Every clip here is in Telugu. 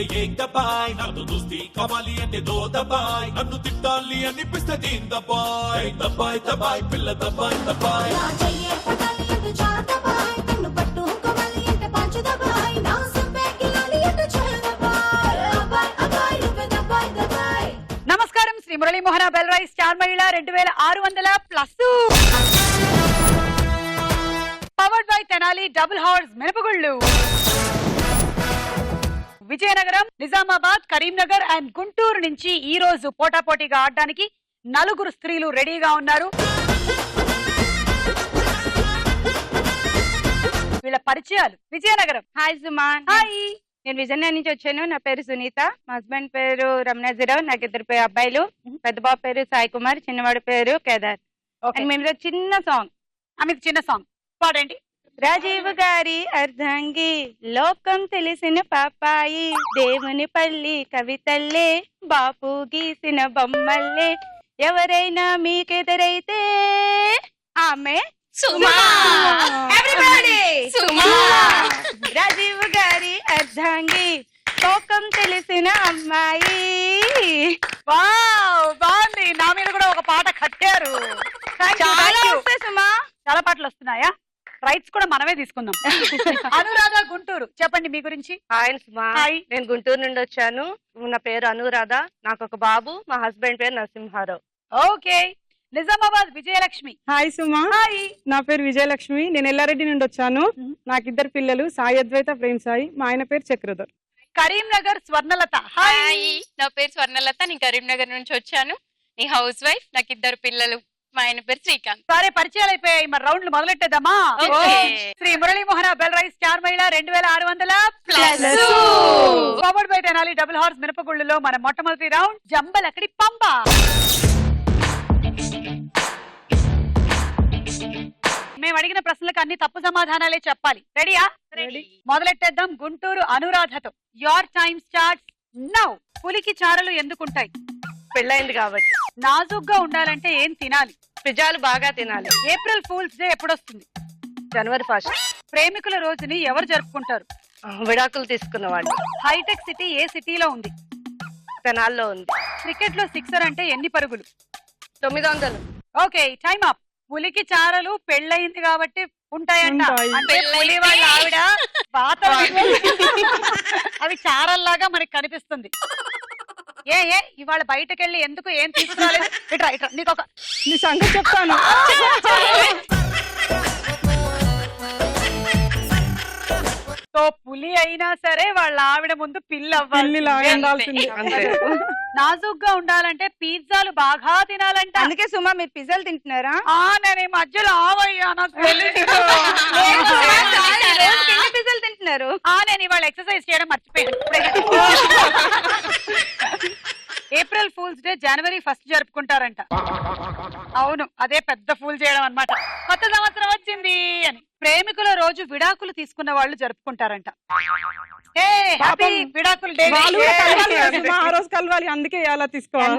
అంటే ఏక్ దబాయ్, నాతో దోస్తి కావాలి అంటే దో దబాయ్, నన్ను తిట్టాలి అనిపిస్తే దీన్ దబాయ్, దబాయ్ దబాయ్ పిల్ల దబాయ్ దబాయ్. నమస్కారం, శ్రీ మురళీమోహన బెల్రాయి star Mahila 2600+. Powered by Tenali double horse మినపగుళ్ళు. విజయనగరం, నిజామాబాద్, కరీంనగర్ అండ్ గుంటూరు నుంచి ఈ రోజు పోటాపోటీగా ఆడడానికి 4 స్త్రీలు రెడీగా ఉన్నారు. వీళ్ళ పరిచయాలు. విజయనగరం. హాయ్ సుమా. హాయ్. నేను విజయనగరం నుంచి వచ్చాను. నా పేరు సునీత, మా హస్బెండ్ పేరు రమణాజీరావు, నాకు 2 అబ్బాయిలు. పెద్ద బాబు పేరు సాయి కుమార్, చిన్నవాడి పేరు కేదార్. అండ్ మేము చిన్న సాంగ్, మీకు చిన్న సాంగ్ పాడండి. రాజీవ్ గారి అర్ధాంగి, లోకం తెలిసిన పాపాయి, దేవుని పల్లి కవితల్లే, బాపు గీసిన బొమ్మల్లే, ఎవరైనా మీకెదురైతే ఆమె సుమా. రాజీవ్ గారి అర్ధాంగి, లోకం తెలిసిన అమ్మాయి. వావ్, బాగుంది. నా మీద కూడా ఒక పాట కట్టారు. సుమా. చాలా పాటలు వస్తున్నాయా? రైట్స్ కూడా మనమే తీసుకుందాం. అనురాధ, గుంటూరు. చెప్పండి మీ గురించి. హాయ్ సుమా. నేను గుంటూరు నుండి వచ్చాను. నా పేరు అనురాధ, నాకు ఒక బాబు, మా హస్బెండ్ పేరు నరసింహారావు. ఓకే. నిజామాబాద్, విజయలక్ష్మి. హాయ్ సుమా. హాయ్. నా పేరు విజయలక్ష్మి, నేను ఎల్లారెడ్డి నుండి వచ్చాను. నాకు 2 పిల్లలు, సాయి అద్వైత, ప్రేమ్ సాయి. మా ఆయన పేరు చక్రధర్. కరీంనగర్, స్వర్ణలత. హాయ్. నా పేరు స్వర్ణలత, నేను కరీంనగర్ నుంచి వచ్చాను. నీ హౌస్ వైఫ్, నాకు 2 పిల్లలు, మా ఆయన పేరు శ్రీకాంత్. సరే, పరిచయాలు అయిపోయాయి. మరి రౌండ్లు మొదలెట్టేద్దామా? శ్రీ మురళీమోహన బెల్రాయి star Mahila 2600+. Powered by Tenali double horse మినపగుళ్ళులో మన మొట్టమొదటి రౌండ్ జంబలకడి పంప. మేము అడిగిన ప్రశ్నలకు అన్ని తప్పు సమాధానాలే చెప్పాలి. రెడీయా? మొదలెట్టేద్దాం. గుంటూరు అనురాధతో. Your time starts now. పులికి చారలు ఎందుకుంటాయి? పెళ్ళైంది కాబట్టి. నాజుగ్గా ఉండాలంటే ఏం తినాలి? పిజ్జాలు బాగా తినాలి. ఏప్రిల్ ఫూల్స్ డే ఎప్పుడొస్తుంది? జనవరి 1. ప్రేమికుల రోజుని ఎవరు జరుపుకుంటారు? విడాకులు తీసుకున్న వాళ్ళు. హైటెక్ సిటీ ఏ సిటీలో ఉంది? తెనాల్లో ఉంది. క్రికెట్ లో సిక్సర్ అంటే ఎన్ని పరుగులు? 900. Okay, time up. పులికి చారలు పెళ్ళయింది కాబట్టి ఉంటాయంట. ఉంటాయి. అంటే పులి వాళ్ళ ఆవిడ పాత అవి చారల్లాగా మనకి కనిపిస్తుంది. ఇవాళ బయటకెళ్ళి ఎందుకు ఏం తీసుకురాలేదు? ఇట్రా ఇట్రా, నీకు ఒక నీ సంగతి చెప్తాను. సో పులి అయినా సరే వాళ్ళ ఆవిడ ముందు పిల్ల ఉండాల్సింది. నాజుగ్గా ఉండాలంటే పిజ్జాలు బాగా తినాలంట. అందుకే సుమా మీరు పిజ్జాలు తింటున్నారా? నేను ఈ మధ్యలో ఆవయ్యా, నాకు తెలియదు. పిజ్జాలు తింటున్నారు. నేను ఇవాళ ఎక్సర్సైజ్ చేయడం మర్చిపోయాను. ఏప్రిల్ ఫూల్స్ డే జనవరి 1 జరుపుకుంటారంట. అవును, అదే పెద్ద ఫూల్ చేయడం అన్నమాట. కొత్త సంవత్సరం వచ్చింది అని. ప్రేమికుల రోజు విడాకులు తీసుకున్న వాళ్ళు జరుపుకుంటారంట. విడాకులు డే. ఆ రోజు కలవాలి, అందుకే అలా తీసుకోవాలి.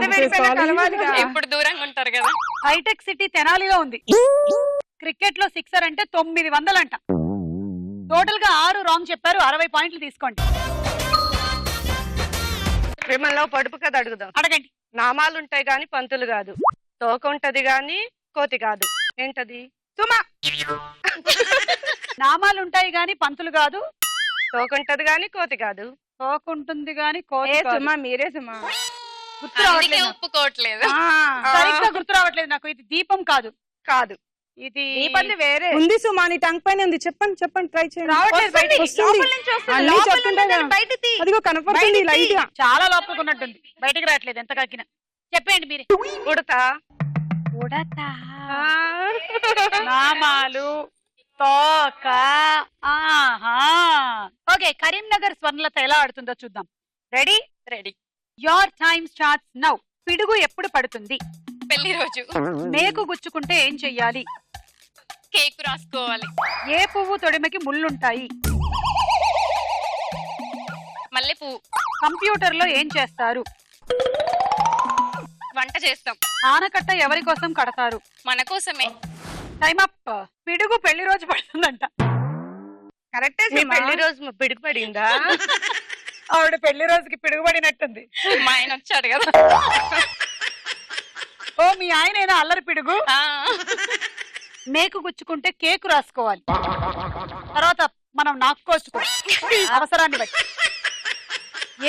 ఎప్పుడు దూరంగా ఉంటారు కదా. హైటెక్ సిటీ తెనాలిలో ఉంది. క్రికెట్ లో సిక్సర్ అంటే 900 అంట. టోటల్ గా 6 రాంగ్ చెప్పారు. 60 పాయింట్లు తీసుకోండి. ప్రేమలో పడుపు కథ అడుగుదాం. అడగండి. నామాలుంటాయి గాని పంతులు కాదు, తోక ఉంటది గాని కోతి కాదు, ఏంటది? సుమా. నామాలుంటాయి గాని పంతులు కాదు, తోక ఉంటది గాని కోతి కాదు. తోకుంటుంది గాని కోతి కాదు. సుమా మీరే సుమా. గుర్తు రావట్లేదు. ఒప్పుకోవట్లేదు. సరిగ్గా గుర్తు రావట్లేదు నాకు. ఇది దీపం కాదు. కాదు, ఇది దీపాలు వేరే ఉంది సుమా. నీ టంగ్ పైన ఉంది. చెప్పండి చెప్పండి, ట్రై చేయండి. అదిగో కనపడుతుంది లైట్ గా. చాలా లోపలికున్నట్టుంది, బయటికి రావట్లేదు ఎంత కాకినా. చెప్పండి మీరే. ఉడతా. ఉడతా. నామాలు, తోక. ఓకే, కరీంనగర్ స్వర్ణలత ఎలా ఆడుతుందో చూద్దాం. Ready? Ready. Your time starts now. పిడుగు ఎప్పుడు పడుతుంది? పెళ్లి రోజు. మేకు గుచ్చుకుంటే ఏం చెయ్యాలి? కేక్ రాసుకోవాలి. ఏ పువ్వు తొడిమకి ముళ్ళుంటాయి? మల్లె పువ్వు. కంప్యూటర్ లో ఏం చేస్తారు? వంట చేస్తాం. ఆనకట్ట ఎవరి కోసం కడతారు? మన కోసమే. Time up. పిడుగు పెళ్లి రోజు పడుతుందంట. కరెక్టే. పెళ్లి రోజు పిడుగు పడిందా? ఆవిడ పెళ్లి రోజుకి పిడుగుపడినట్టుంది. మా ఆయన వచ్చాడు కదా. ఓ మీ ఆయన అల్లరి పిడుగు. ఆ, మేకు గుచ్చుకుంటే కేకు రాసుకోవాలి, తర్వాత మనం నాక్కోచుకోవాలి అవసరాన్ని బట్టి.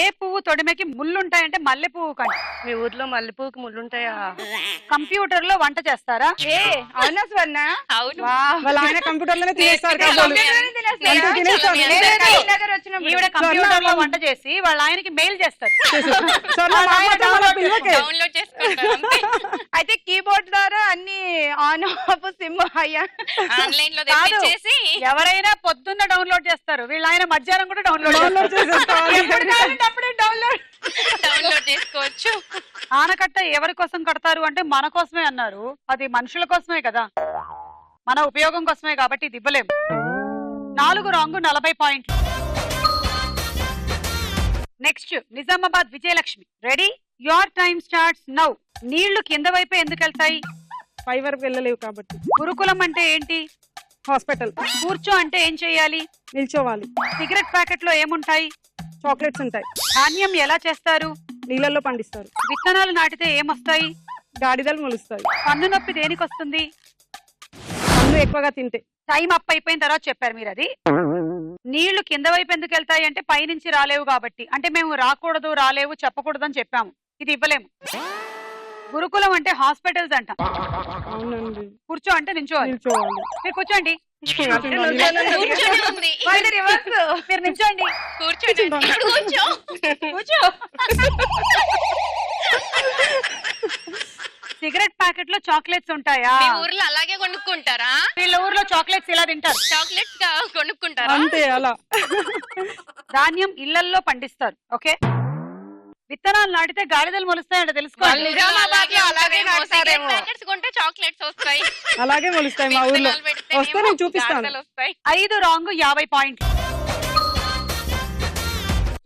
ఏ పువ్వు తొడిమెకి ముళ్ళుంటాయంటే మల్లె పువ్వు కండి. మీ ఊర్లో మల్లెపూకి ముళ్ళుంటాయా? కంప్యూటర్ లో వంట చేస్తారా? ఏ అవునా స్వర్ణ? అవును. వాళ్ళ ఆయన కంప్యూటర్ లోనే తినేస్తారు కాబోలు. అంతా తినేస్తారు. ఈవిడ కంప్యూటర్ లో వంట చేసి వాళ్ళ ఆయనకి మెయిల్ చేస్తారు. స్వర్ణ మాట్లాడటం వల్ల పిల్లకే. డౌన్లోడ్ చేసుకుంటారు అంతే. అయితే కీబోర్డ్ ద్వారా అన్ని ఆన్ ఆఫ్ సిమ్ అయ్యా ఆన్లైన్ లో కాదు. తెప్పించేసి ఎవరైనా పొద్దున్న డౌన్లోడ్ చేస్తారు, వీళ్ళ ఆయన మధ్యాహ్నం కూడా డౌన్లోడ్ డౌన్లోడ్ చేసేస్తారు. డౌన్లోడ్ చేసుకోవచ్చు. ఆనకట్ట ఎవరి కోసం కడతారు అంటే మన కోసమే అన్నారు. అది మనుషుల కోసమే కదా, మన ఉపయోగం కోసమే కాబట్టి ఇది ఇవ్వలేము. 4 రాంగ్ 40 పాయింట్లు. Next Nizamabad Vijayalakshmi. Ready? Your time starts now. నీళ్లు కింద వైపే ఎందుకు వెళ్తాయి? పై వరకు వెళ్ళలేవు కాబట్టి. గురుకులం అంటే ఏంటి? హాస్పిటల్. కూర్చో అంటే ఏం చెయ్యాలి? నిల్చోవాలి. సిగరెట్ ప్యాకెట్ లో ఏముంటాయి? చాక్లెట్స్ ఉంటాయి. ధాన్యం ఎలా చేస్తారు? నీళ్ళల్లో పండిస్తారు. విత్తనాలు నాటితే ఏమొస్తాయి? గాడిదలు మొలుస్తాయి. పన్ను నొప్పి దేనికి వస్తుంది? పన్ను ఎక్కువగా తింటే. టైం అప్ అయిపోయిన తర్వాత చెప్పారు మీరు అది. నీళ్లు కింద వైపు ఎందుకు వెళ్తాయి అంటే పైనుంచి రాలేవు కాబట్టి. అంటే మేము రాకూడదు రాలేవు చెప్పకూడదు అని చెప్పాము, ఇది ఇవ్వలేము. గురుకులం అంటే హాస్పిటల్స్ అంటాం. అవునండి. కూర్చో అంటే నించోవాలి. నిల్చోవాలి. మీరు కూర్చోండి. కూర్చొని ఉంది. మీరు నించోండి. కూర్చోండి. ఇప్పుడు కూర్చో. కూర్చో. సిగరెట్ ప్యాకెట్ లో చాక్లెట్స్ ఉంటాయా? మీ ఊర్లో అలాగే కొనుక్కుంటారా? వీళ్ళ ఊర్లో చాక్లెట్స్ ఇలా తింటారు. చాక్లెట్స్ కొనుక్కుంటారా? అంతే అలా. ధాన్యం ఇళ్లల్లో పండిస్తారు. ఓకే. విత్తనాలు నాటితే గాడిదలు మొలుస్తాయంటే తెలుసుకోండి. ప్యాకెట్స్ కొంటే చాక్లెట్స్ వస్తాయి. అలాగే మొలుస్తాయి మా ఊర్లో. విత్తనాలు పెడితేనేమో వస్తే నేను చూపిస్తాను. గాడిదలు వస్తాయి. 5 రాంగ్ 50 పాయింట్లు.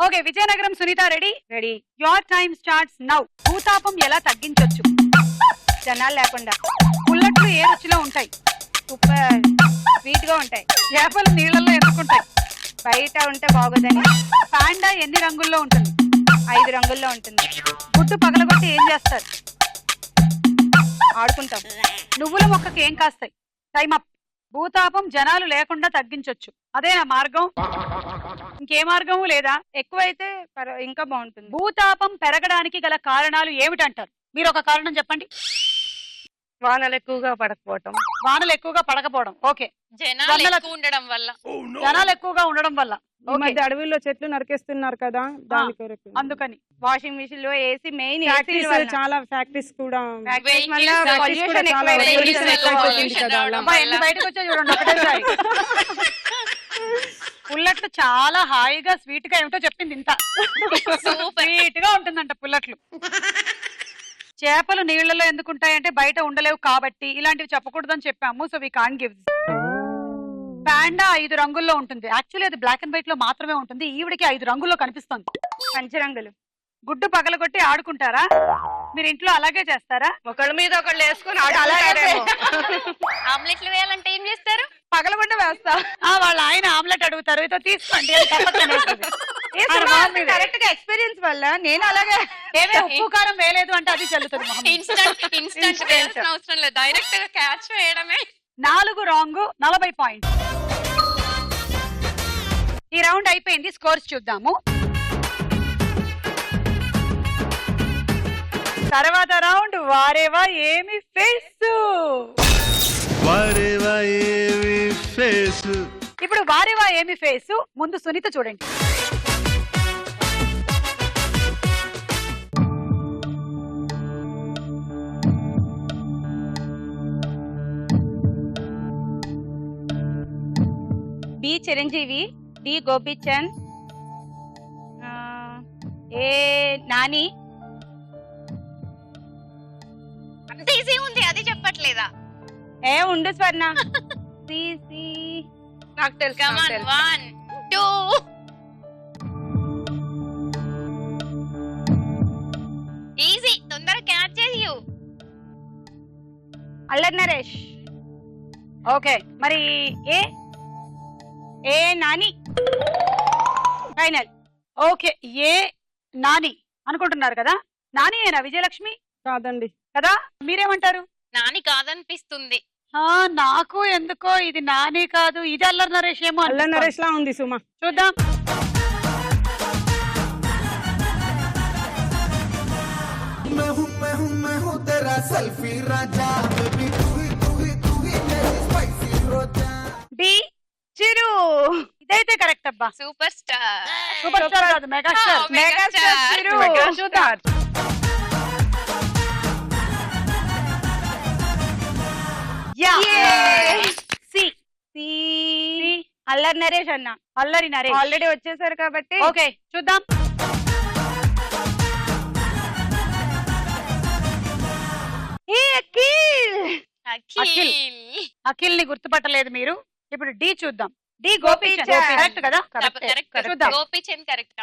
Okay Vizianagaram Sunitha. Ready? Ready. Your time starts now. భూతాపం ఎలా తగ్గించొచ్చు? జనాలు లేకుండా. పుల్లట్లు ఏ రుచిలో ఉంటాయి? సూపర్ స్వీట్ గా ఉంటాయి. చేపలు నీళ్ళల్లో ఎందుకుంటాయి? బయట ఉంటే బాగోదని. పాండా ఎన్ని రంగుల్లో ఉంటుంది? 5 రంగుల్లో ఉంటుంది. గుడ్డు పగలగొట్టి ఏం చేస్తారు? ఆడుకుంటాం. నువ్వుల మొక్కకి ఏం కాస్తాయి? Time up. భూతాపం జనాలు లేకుండా తగ్గించొచ్చు, అదేనా మార్గం? ఇంకే మార్గము లేదా? ఎక్కువైతే ఇంకా బాగుంటుంది. భూతాపం పెరగడానికి గల కారణాలు ఏమిటంటారు? మీరు ఒక కారణం చెప్పండి. వానలు ఎక్కువగా పడకపోవటం. వానలు ఎక్కువగా పడకపోవడం. ఓకే. జనాలు ఎక్కువ ఉండడం వల్ల. జనాలు ఎక్కువగా ఉండడం వల్ల. ఈ మధ్య అడవుల్లో చెట్లు నరికేస్తున్నారు కదా, దాని కొరకు. అందుకని వాషింగ్ మిషన్ లో ఏసీ మెయిన్. ఫ్యాక్టరీస్ చాలా ఫ్యాక్టరీస్ కూడా. Vehicles పొల్యూషన్ చాలా pollution ఎక్కువైపోతుంది కదా రావడం అబ్బా, ఎన్ని వల్ల. బయటకు వచ్చా చూడండి ఒకటేసారి. పుల్లట్లు చాలా హాయిగా స్వీట్ గా ఏమిటో చెప్పింది ఇంత. స్వీట్ గా ఉంటుందంట పుల్లట్లు. చేపలు నీళ్లలో ఎందుకు ఉంటాయంటే బయట ఉండలేవు కాబట్టి. ఇలాంటివి చెప్పకూడదని చెప్పాము, సో వి కాంట్ గివ్. పాండా 5 రంగుల్లో ఉంటుంది. యాక్చువల్లీ అది బ్లాక్ అండ్ వైట్ లో మాత్రమే ఉంటుంది, ఈవిడికి 5 రంగుల్లో కనిపిస్తుంది. పంచ రంగులు. గుడ్డు పగలగొట్టి ఆడుకుంటారా? మీరు ఇంట్లో అలాగే చేస్తారా? ఒకళ్ళ మీద ఒకళ్ళు వేసుకొని ఆమ్లెట్లు వేయాలంటే ఏం చేస్తారు? పగలగొండ వేస్తా. వాళ్ళ ఆయన ఆమ్లెట్ అడుగుతారు, ఇదో తీసుకోండి అని తప్పకనేస్తుంది. కరెక్ట్ గా ఎక్స్పీరియన్స్ వల్ల నేను అలాగే. ఏమే ఉప్పు కారం వేయలేదు అంటే అది చల్లుతుంది మొహం మీద. ఇన్స్టంట్ వేయాల్సిన అవసరం లేదు, డైరెక్ట్ గా క్యాచ్ వేయడమే. 4 రాంగ్ 40 పాయింట్స్. ఈ రౌండ్ అయిపోయింది, స్కోర్స్ చూద్దాము. తర్వాత రౌండ్ వారేవా ఏమి ఫేసు. ఇప్పుడు వారేవా ఏమి ఫేసు. ముందు సునీత చూడండి. బి చిరంజీవి, డి గోపిచంద్, ఏ నాని. అంత ఈజీ ఉంది, అది చెప్పట్లేదా? ఏ ఉండు స్వర్ణ. నాకు తెలుసు. Come on, 1, 2. ఈజీ, తొందరగా క్యాచ్ చేయు. అల్లరి నరేష్. ఓకే, మరి ఏ నాని. ఫైనల్. ఓకే, ఏ నాని అనుకుంటున్నారు కదా? నాని ఏనా విజయలక్ష్మి? కాదండి. కదా, మీరేమంటారు? నాని కాదనిపిస్తుంది. నాకు ఎందుకో ఇది నాని కాదు, ఇది అల్లరి నరేష్ ఏమో అల్ల అనిపిస్తోంది. నరేష్ లా ఉంది సుమ. చూద్దాం. मैं हूँ तेरा सेल्फी राजा बेबी तू ही मेरी स्पाइसी रोजा బి చిరు. ఇదైతే కరెక్ట్ అబ్బా. Super star. సూపర్ స్టార్ కాదు, మెగాస్టార్. మెగాస్టార్ చిరు. Megastar. Yeah. Yay. C. Allari Naresh అన్న అల్లరి నరేష్. ఆల్రెడీ వచ్చేసారు కాబట్టి ఓకే, చూద్దాం. అఖిల్. అఖిల్ ని గుర్తుపట్టలేదు మీరు. ఇప్పుడు డి చూద్దాం. డి గోపీచంద్. కరెక్ట్ కదా? కరెక్ట్. చూద్దాం. గోపీచంద్ కరెక్ట్.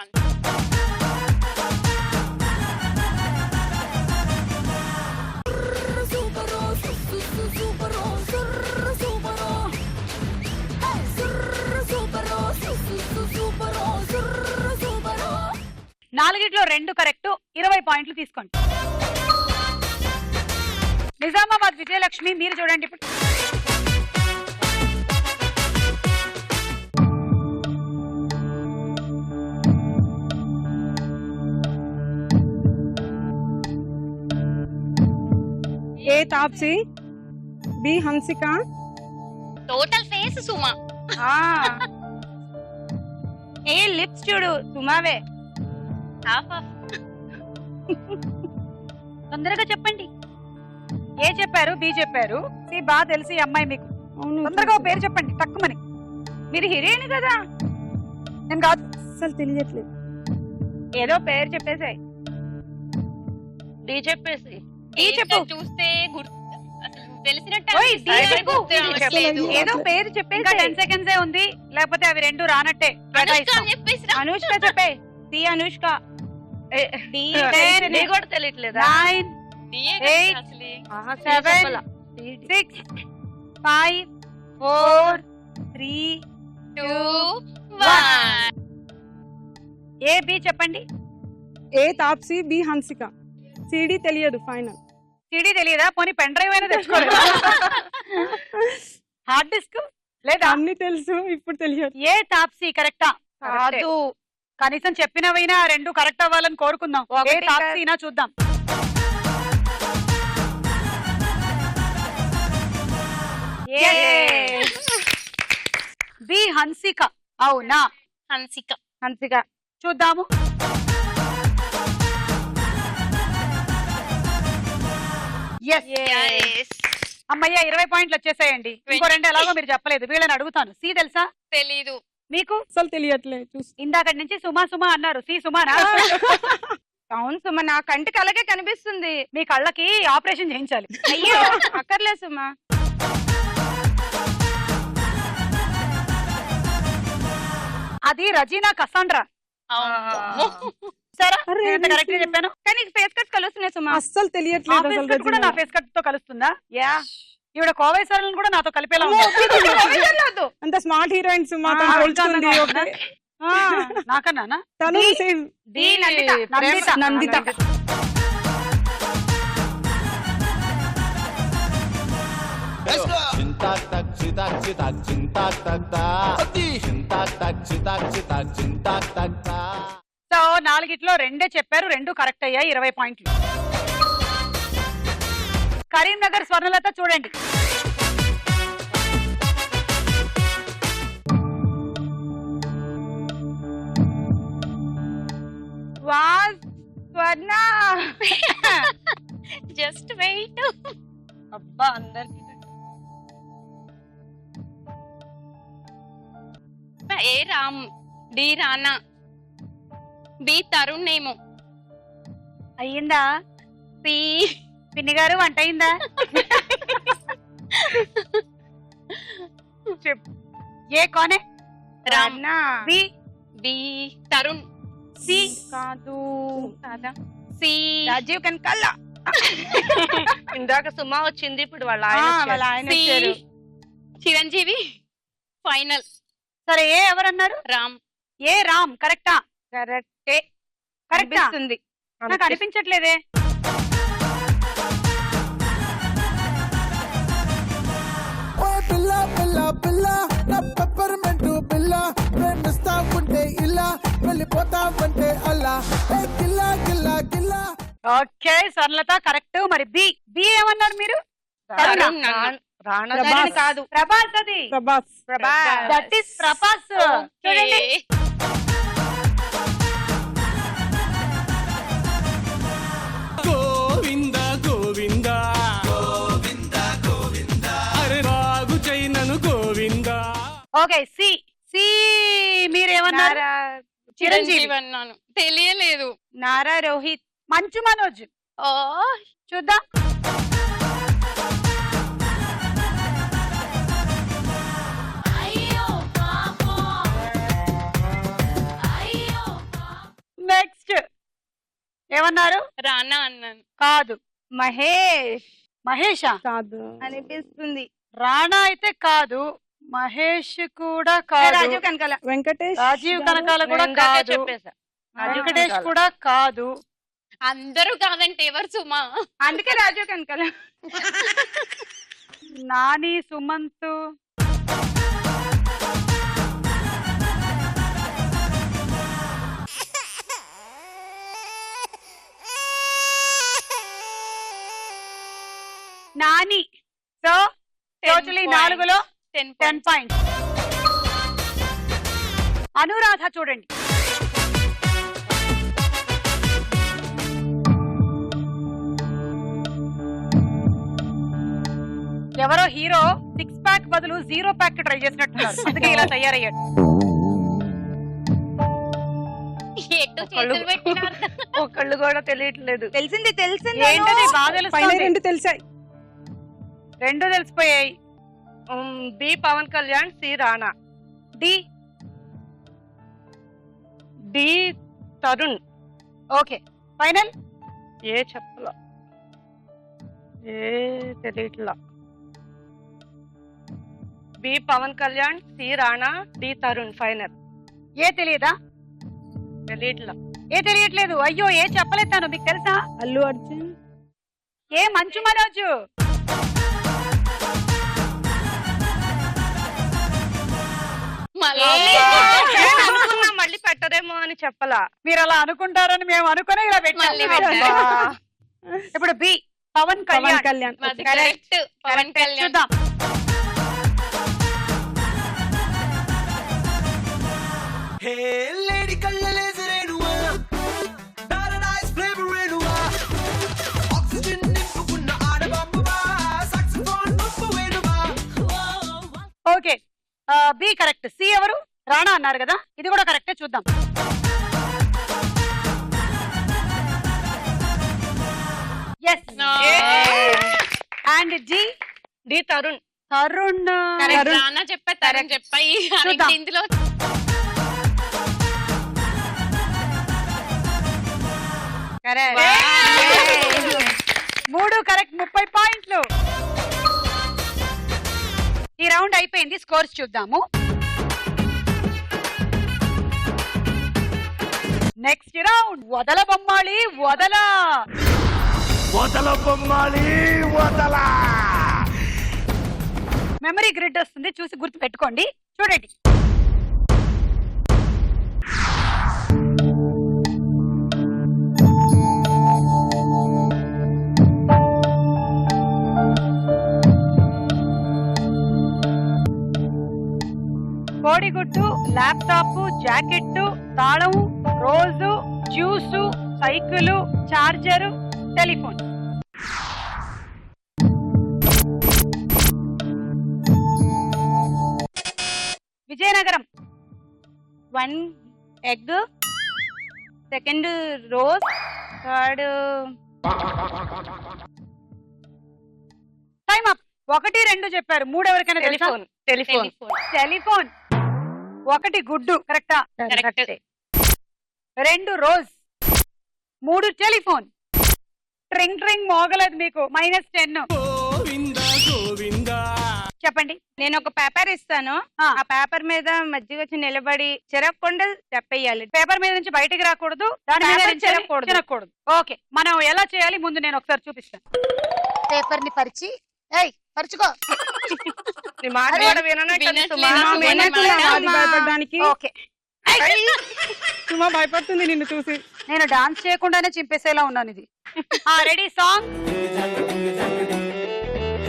నాలుగిట్లో 2 కరెక్ట్, 20 పాయింట్లు తీసుకోండి. నిజామాబాద్ విజయలక్ష్మి మీరు చూడండి ఇప్పుడు. A Taapsee, B Hansika, total face Suma. A lips చూడు సుమావే. Half of. తొందరగా చెప్పండి. ఏ చెప్పారు, బి చెప్పారు, సి బాగా తెలిసి ఈ అమ్మాయి మీకు. అవును తొందరగా ఓ పేరు చెప్పండి తక్కువని. మీరు హీరోయిన్ కదా, నేను కాదు. అసలు తెలియట్లేదు. ఏదో పేరు చెప్పేసాయి. డి చెప్పేసి డి చెప్పు. చూస్తే అసలు తెలిసినట్టు ఓయ్, డి అనిపిస్తుంది. చెప్పు. గుర్తు రావట్లేదు. ఏదో పేరు ఇంకా చెప్పేసి 10 seconds ఉంది, లేకపోతే అవి 2 రానట్టే. అనుష్క అని చెప్పేసి రా. అనుష్క చెప్పే. సి అనుష్క. డి డి కూడా తెలియట్లేదా 9, డిఏ కదా 8, అసలు. 7, 6, 5, 4, 3, 2, 1. ఏ బి చెప్పండి. ఏ తాప్సీ, బి హన్సిక, సిడి తెలియదు ఫైనల్. సిడి తెలియదా? పోనీ పెన్ డ్రైవ్ అయినా తెచ్చుకోలేదు. హార్డ్ డిస్క్ లేదా? అన్ని తెలుసు, ఇప్పుడు తెలియదు. ఏ తాప్సీ కరెక్టా? కాదు. కనీసం చెప్పినవైనా 2 కరెక్ట్ అవ్వాలని కోరుకుందాం. ఏ ఒకటి తాప్సీనా చూద్దాం. బి హన్సిక అవునా? హన్సిక. హన్సిక. చూద్దాము. Yes. Yes. అమ్మయ్య 20 పాయింట్లు వచ్చేసాయండి. ఇంకో 2 ఎలాగో మీరు చెప్పలేదు, వీళ్ళని అడుగుతాను. సి తెలుసా తెలీదు. మీకు? అసలు తెలియట్లేదు. చూసి ఇందాక నుంచి సుమా సుమా అన్నారు, సి సుమానా? అవును సుమ, నా కంటికి అలాగే కనిపిస్తుంది. మీ కళ్ళకి ఆపరేషన్ చేయించాలి. అయ్యో అక్కర్లేదు సుమ. అది రజీనా కసాండ్రా. అమ్మో. సరే, అరే, కరెక్ట్ గా చెప్పాను. కానీ ఫేస్ కట్ కలుస్తున్నాయి సుమ. అస్సలు ఆ తెలియట్లేదు. ఫేస్ అసలు కట్ కూడా నా రచన. ఫేస్ కట్ తో కలుస్తుందా? యా. ఈవిడ కోవేశ్వరులను కూడా నాతో కలిపేలా ఉంది. అంత స్మార్ట్ హీరోయిన్ సుమా, ఆ, తను పోల్చుకుంది. అంటాను. ఓకే. నాకన్నానా? తను D- same. D Nandita. Nandita. చింతాక్ తక్ చితాక్ చితాక్ చింతాక్ తక్ తా చింతాక్ తక్ చితాక్ చితాక్ చింతాక్ తక్ తా. సో 4గిట్లో 2 చెప్పారు, 2 కరెక్ట్ అయ్యాయి, 20 పాయింట్లు. కరీంనగర్ స్వర్ణలత చూడండి. వా స్వర్ణ. Just wait. అబ్బా అందరికి A Ram, D Rana, B Tarun ఏమో, అయ్యిందా? సి పిన్ని గారు వంట అయిందా? ఏ కోనే? రామ్, స్వర్ణ. బి బి తరుణ్, సి కాదు. కాదా, సి రాజీవ్ కనకాల. ఇందాక సుమా వచ్చింది, ఇప్పుడు వాళ్ళ ఆయన వచ్చారు. వాళ్ళ ఆయన సి వచ్చారు. చిరంజీవి. ఫైనల్ సరే, ఏ ఎవరన్నారు? రామ్. ఏ రామ్ కరెక్టా? కరెక్టే కరెక్టా? అనిపిస్తుంది. నాకు అనిపించట్లేదే. ఓ పిల్ల పిల్ల పిల్ల నా పెప్పర్మెంట్ పిల్ల ప్రేమిస్తా ఉంటే ఇలా వెళ్ళిపోతావంటే అలా ఏ గిల్లా గిల్లా గిల్లా. Okay Swarnalatha correct. మరి బి బి ఏమన్నారు మీరు? తరుణ్ అన్న. రాణా ప్రభాస్. తరుణ్ కాదు. ప్రభాస్. అది ప్రభాస్. ప్రభాస్. That is Prabhas. చూడండి Okay. గోవింద గోవింద గోవింద గోవింద అరే రాగు చైనను గోవింద. ఓకే సి సి మీరేమన్నారు? నారా చిరంజీవి. చిరంజీవి అన్నాను. తెలియలేదు. నారా రోహిత్. మంచు మనోజ్. ఓ చూద్దాం. నెక్స్ట్ ఏమన్నారు? రానా అన్నాను. కాదు. మహేష్ మహేషా? కాదు. అనిపిస్తుంది. రాణా అయితే కాదు, మహేష్ కూడా కాదు, రాజీవ్ కనకాల. వెంకటేష్ రాజీవ్ కనకాల కూడా నేను ఇందాకే కాదు, చెప్పేశా. రాజీవ్ వెంకటేష్ కనకాల. కూడా కాదు. అందరూ కాదంటే ఎవరు సుమా? అందుకే రాజీవ్ కనకాల. నాని, సుమంత్. నాని. సో టోటలీ 4లో 10 పాయింట్స్. అనురాధ చూడండి. ఎవరో హీరో 6 ప్యాక్ బదులు 0 ప్యాక్ ట్రై చేసినట్టున్నారు, అందుకే ఇలా తయారయ్యాడు. ఎటు చేతులు పెట్టినారు. ఒకళ్ళు కూడా తెలియట్లేదు. తెలిసింది ఏంటది బాగా పైన తెలుస్తుంది? 2 తెలిసాయి. 2 తెలిసిపోయాయి. B Pawan Kalyan, C Rana, D D Tarun. Okay final. A చెప్పలా, ఏ తెలియట్లా. B Pawan Kalyan, C Rana, D Tarun final. A తెలియదా? తెలియట్లా. ఏ తెలియట్లేదు. అయ్యో ఏ చెప్పలేదు తను, మీకు తెలుసా? అల్లు అర్జున్. ఏ మంచు మనోజు. మళ్ళీ నేను అనుకున్నా మళ్ళీ పెట్టరేమో అని చెప్పలా. మీరు అలా అనుకుంటారని మేము అనుకునే ఇలా మళ్ళీ పెట్టాం. పెట్టారు. ఇప్పుడు బి పవన్ పవన్ కళ్యాణ్. కళ్యాణ్. మాది కరెక్ట్. పవన్ కళ్యాణ్. చూద్దాం. హే లేడీ కళ్ళలేసరేనువా పారడైజ్ ఫ్లేవర్ రేనువా ఆక్సిజన్ నింపుకున్న ఆడబాంబువా సాక్సోఫోన్ బొమ్మ వేనువా. Okay B correct. సి ఎవరు? రాణా అన్నారు కదా, ఇది కూడా కరెక్టే. చూద్దాం. Yes. And G D Tarun. Tarun. Correct. Rana చెప్పా, తరుణ్ చెప్పా. చూద్దాం. ఇందులో మూడు కరెక్ట్. 30 పాయింట్లు. ఈ రౌండ్ అయిపోయింది. స్కోర్స్ చూద్దాము. నెక్స్ట్ రౌండ్ వదల బొమ్మాళి వదల. వదల బొమ్మాలి వదల. మెమరీ గ్రిడ్ వస్తుంది, చూసి గుర్తు పెట్టుకోండి. చూడండి. కోడిగుడ్డు, ల్యాప్టాప్, జాకెట్, తాళం, రోజు, juice, cycle, charger, telephone. Vizianagaram. 1 egg, second rose, third time up. 1, 2 చెప్పారు, 3 ఎవరికైనా తెలుసా? టెలిఫోన్. టెలిఫోన్. టెలిఫోన్. 1 గుడ్డు కరెక్టా? కరెక్ట్. 2 rose, 3 telephone. ట్రింగ్ ట్రింగ్ మోగలేదు మీకు. -10. గోవింద గోవింద చెప్పండి. నేను ఒక పేపర్ ఇస్తాను. ఆ. ఆ పేపర్ మీద మధ్యకి వచ్చి నిలబడి చెరగకుండా చెప్పేయాలి. పేపర్ మీద నుంచి బయటికి రాకూడదు, దాని మీద పేపర్ నుంచి చెరగకూడదు. చెరగకూడదు. ఓకే, మనం ఎలా చేయాలి ముందు నేను ఒకసారి చూపిస్తాను. పేపర్ ని పరిచి పరుచుకో. నీ మాట కూడా విననే కదా సుమా. భయపడడానికి ఓకే, సుమా భయపడుతుంది నిన్ను చూసి. నేను డాన్స్ చేయకుండానే చింపేసేలా ఉన్నాను ఇది. Ready, song.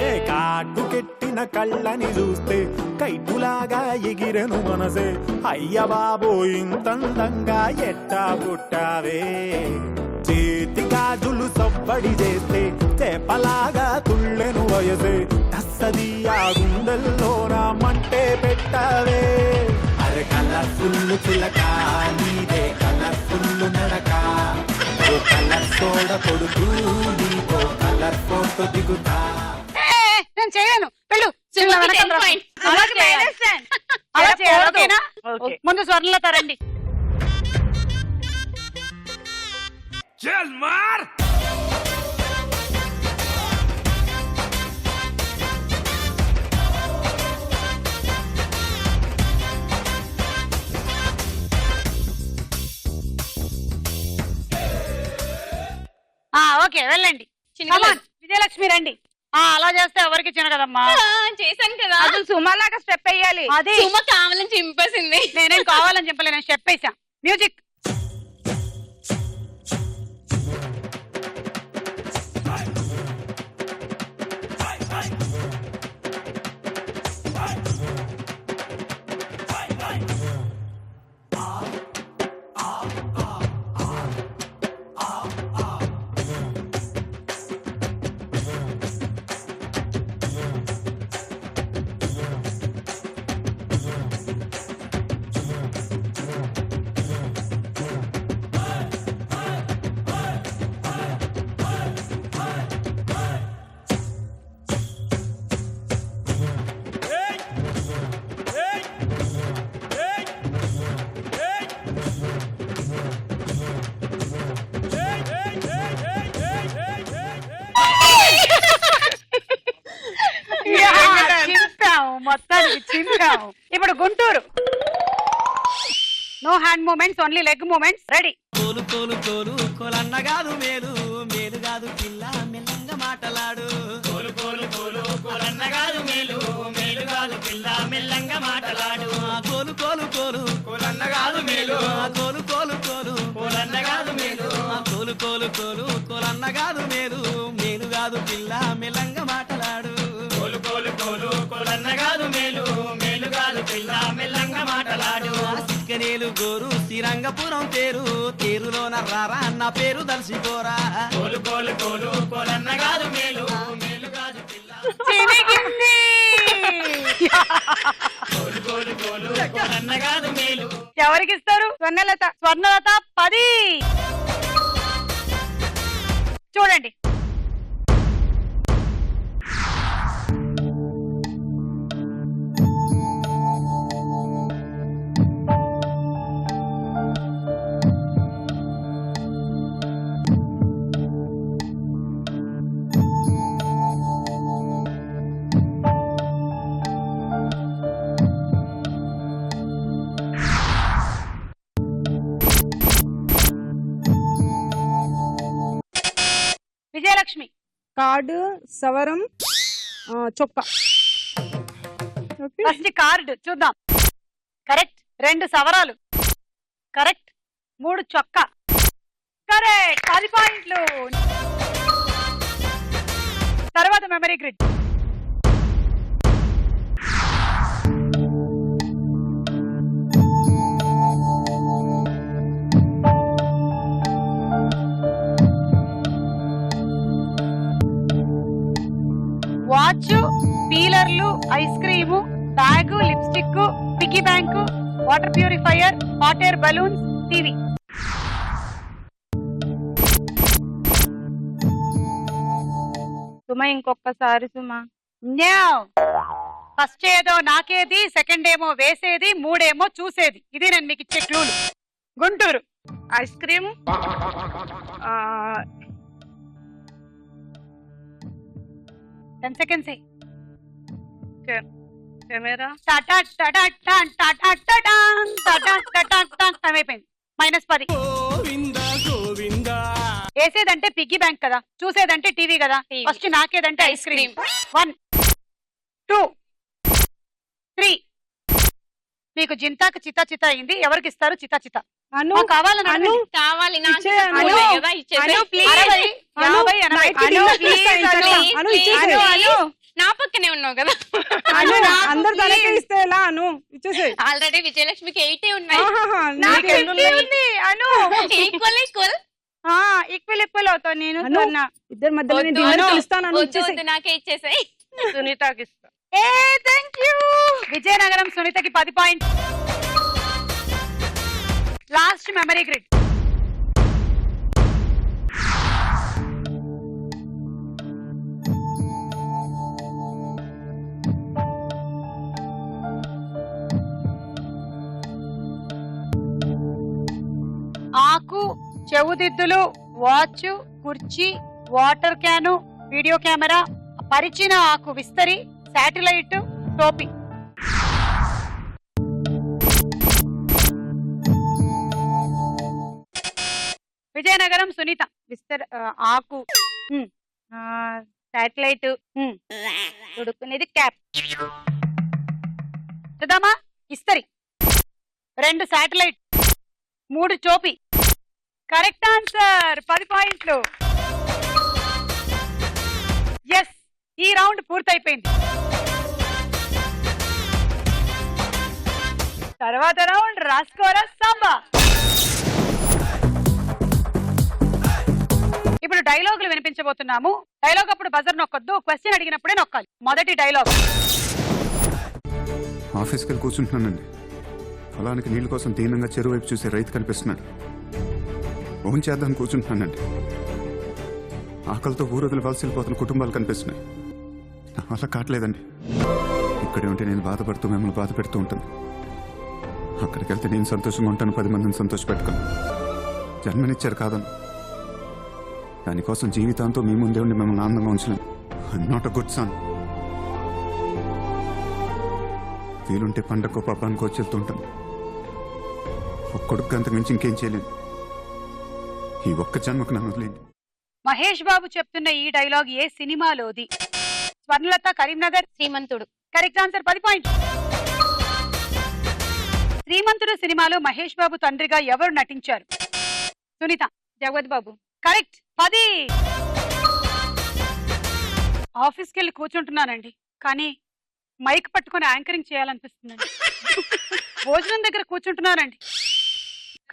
ఏ కాటుకెట్టిన కళ్ళని చూస్తే కైటులాగా ఎగిరెను మనసే. అయ్య బాబో ఇంతందంగా ఎట్టా పుట్టావే. చేతి గాజులు సవ్వడి చేస్తే చేపలాగా తుళ్ళెను వయసే. తస్సది ఆ గుండెల్లో నా మంటే పెట్టావే. అరే కలర్ఫుల్ చిలక నీదే కలర్ఫుల్ నడక. ఓ కలర్ సోడ కొడుకు నీతో కలర్ ఫోటో దిగుతా. నేను చేయలేను, వెళ్ళు. సుమకి వెనకాల 10 రా. points. అలా చేయాలి. అలా చేయాలి, ఓకేనా? ఓకే. ముందు స్వర్ణలత రండి. चल मार ఓకే, వెళ్ళండి. చిన్నగా Come on, విజయలక్ష్మి రండి. అలా చేస్తే ఎవరికి చిన్నగదమ్మా. చేశాను కదా. అసలు సుమలాగా స్టెప్ వేయాలి. అదే సుమ కావాలని చింపేసింది. నేనేం కావాలని చెప్పలే, నేను చెప్పేసా. మ్యూజిక్. చింపాము, మొత్తానికి చింపాము. ఇప్పుడు Guntur. No hand movements, only leg movements. Ready. కోలు కోలు కోలు కోలన్న కాదు మేలు మేలు కాదు పిల్ల మెల్లంగా మాటలాడు. కోలు కోలు కోలు కోలన్న కాదు మేలు మేలు కాదు పిల్ల మెల్లంగా మాటలాడు. కోలు కోలు కోలు కోలన్న కాదు మేలు కోలు కోలు కోలు కోలన్న కాదు మేలు కోలు కోలు కోలు కోలన్న కాదు మేలు మేలు కాదు పిల్ల మెల్లంగా మాటలాడు. కోలు కోలు కోలు కోలన్న కాదు మేలు మేలు కాదు పిల్ల మెల్లంగా మాటలాడు. సిక్కనేలు గోరు శ్రీరంగపురం తేరు తేరులోన రారా అన్న పేరు దర్శిపోరా. కోలు కోలు కోలు కోలన్న కాదు మేలు మేలు కాదు పిల్ల చినిగింది. కోలు కోలు కోలు కోలన్న కాదు మేలు. ఎవరికి ఇస్తారు? స్వర్ణలత. స్వర్ణలత 10. చూడండి. విజయలక్ష్మి. కార్డు, సవరం, చొక్కా. ఓకే. ఫస్ట్ కార్డు చూద్దాం. కరెక్ట్. 2 సవరాలు కరెక్ట్. 3 చొక్కా కరెక్ట్. 10 పాయింట్లు. తర్వాత మెమరీ గ్రిడ్. వాచ్, పీలర్లు, ice cream, bag, lipstick, piggy bank, water purifier, hot air balloons, TV. Suma ఇంకొకసారి సుమ. ఫస్ట్ ఏదో నాకేది, సెకండ్ ఏమో వేసేది, 3 ఏమో చూసేది. ఇది నేను మీకు ఇచ్చే క్లూలు. Guntur. Ice cream, 10 seconds. Camera టటా టటా టాన్ టటా టటాన్ టటా టటా టాన్. టైం అయిపోయింది. -10. గోవిందా గోవిందా. వేసేదంటే పిగ్గీ బ్యాంక్ కదా, చూసేదంటే టీవీ కదా. TV. ఫస్ట్ నాకేదంటే ఐస్ క్రీమ్. 1 2 3. మీకు జింతాకు చితా చితా అయింది. ఎవరికి ఇస్తారు చితా చితా? అను కావాలని అను కావాలి నాకు ఇచ్చేయ్ అను. ఉన్నాయి కదా, ఇచ్చేసేయ్. అను, please. 60, 50, 80. బయటికి అను, తీసుకొస్తా please, ఇంకా. అను. అను, Please, ఇచ్చేసేయ్. అను. నా పక్కనే ఉన్నావు కదా. అను అందరు తనకే ఇస్తే ఎలా అను ఇచ్చేసే. ఆల్రెడీ విజయలక్ష్మికి 80 ఉన్నాయి. నాకు 80 ఉంది. అను ఈక్వల్ ఈక్వల్ ఈక్వల్ అవుతావు నేను అను, స్వర్ణ. ఇద్దరి మధ్యలో నేను డిన్నర్ పిలుస్తాను అను, ఇచ్చేసేయ్. నాకే ఇచ్చేసాయి. సునీతకి ఇస్తా. Thank you. విజయనగరం సునీతకి 10 పాయింట్స్. Last memory grid. ఆకు, చెవుదిద్దులు, వాచ్, కుర్చీ, వాటర్ క్యాను, వీడియో కెమెరా, పరిచిన ఆకు విస్తరి, శాటిలైట్, టోపీ. విజయనగరం సునీత. ఆకు, శాటిలైట్, ఉడుకునేది క్యాప్. చూద్దామా? ఇస్తరి, 2 శాటిలైట్, 3 టోపీ. Correct answer. 10 పాయింట్లు. ఎస్, ఈ రౌండ్ పూర్తయిపోయింది. తర్వాత రౌండ్ రాస్కోరా సాంబా. ఇప్పుడు డైలాగులు వినిపించబోతున్నాము. డైలాగ్ అప్పుడు బజర్ నొక్కొద్దు, క్వశ్చన్ అడిగినప్పుడే నొక్కాలి. మొదటి డైలాగ్. ఆఫీస్కి వెళ్ళి కూర్చుంటున్నానండి. పొలానికి నీళ్ళ కోసం దీనంగా చెరువు వైపు చూసే రైతు కనిపిస్తున్నాడు. ఓన్ చేద్దామని కూర్చుంటున్నానండి. ఆకలితో ఊరొదిలి వలస వెళ్ళిపోతున్న కుటుంబాలు కనిపిస్తున్నాయి. నా వల్ల కావట్లేదండి. ఇక్కడే ఉంటే నేను బాధపడుతూ మిమ్మల్ని బాధ పెడుతూ ఉంటాను. అక్కడికి వెళ్తే నేను సంతోషంగా ఉంటాను, 10 మందిని సంతోషపెట్టుకుని. జన్మనిచ్చారు కాదను, దానికోసం జీవితాంతో మీ ముందే ఉండి మిమ్మల్ని ఆనందంగా ఉంచలేను. I'm not a good son. వీలుంటే పండగకో పబ్బానికో వచ్చి వెళ్తూ ఉంటాను. ఒక కొడుకు అంతకు మించి ఇంకేం చేయలేను. ఈ ఒక్క జన్మకు నన్ను వదిలేండి. మహేష్ బాబు చెప్తున్న ఈ డైలాగ్ ఏ సినిమాలోది? Swarnalatha, Karimnagar. Srimanthudu. Correct answer. 10 points. Srimanthudu సినిమాలో మహేష్ బాబు తండ్రిగా ఎవరు నటించారు? సునీత. జగవత్ బాబు. కరెక్ట్. 10. ఆఫీస్కి వెళ్ళి కూర్చుంటున్నానండి, కానీ మైక్ పట్టుకొని యాంకరింగ్ చేయాలనిపిస్తుందండి. భోజనం దగ్గర కూర్చుంటున్నానండి,